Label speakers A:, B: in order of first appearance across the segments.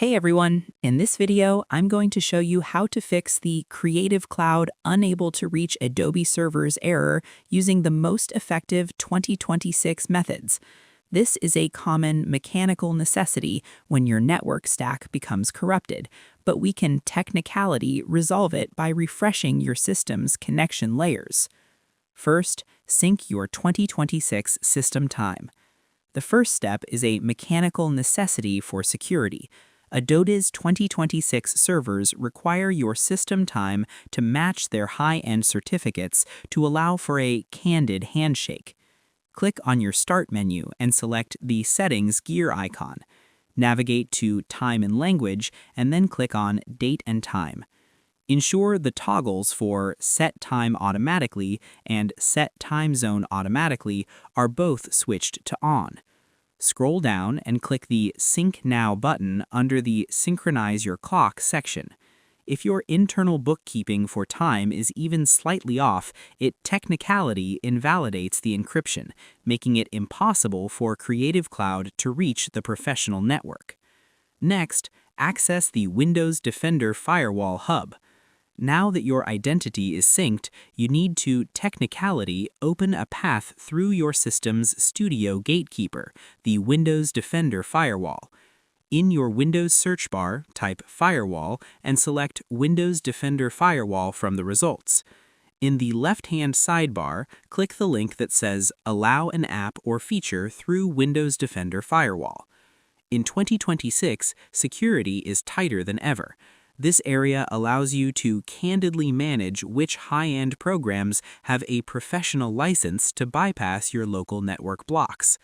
A: Hey everyone, in this video, I'm going to show you how to fix the Creative Cloud unable to reach Adobe servers error using the most effective 2026 methods. This is a common mechanical necessity when your network stack becomes corrupted, but we can technicality resolve it by refreshing your system's connection layers. First, sync your 2026 system time. The first step is a mechanical necessity for security. Adobe's 2026 servers require your system time to match their high-end certificates to allow for a candid handshake. Click on your Start menu and select the Settings gear icon. Navigate to Time and Language and then click on Date and Time. Ensure the toggles for Set Time Automatically and Set Time Zone Automatically are both switched to On. Scroll down and click the Sync Now button under the Synchronize Your Clock section. If your internal bookkeeping for time is even slightly off, it technicality invalidates the encryption, making it impossible for Creative Cloud to reach the professional network. Next, access the Windows Defender Firewall Hub. Now that your identity is synced, you need to technicality open a path through your system's Studio Gatekeeper, the Windows Defender Firewall. In your Windows search bar, type Firewall and select Windows Defender Firewall from the results. In the left-hand sidebar, click the link that says Allow an app or feature through Windows Defender Firewall. In 2026, security is tighter than ever. This area allows you to candidly manage which high-end programs have a professional license to bypass your local network blocks.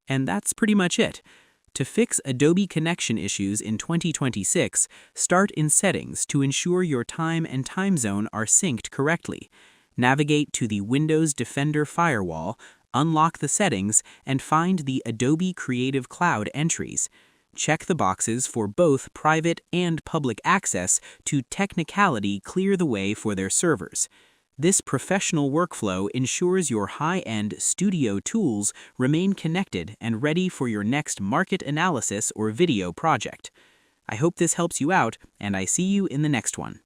A: And that's pretty much it. To fix Adobe connection issues in 2026, start in Settings to ensure your time and time zone are synced correctly. Navigate to the Windows Defender Firewall, unlock the settings, and find the Adobe Creative Cloud entries. Check the boxes for both private and public access to technicality clear the way for their servers. This professional workflow ensures your high-end studio tools remain connected and ready for your next market analysis or video project. I hope this helps you out, and I see you in the next one.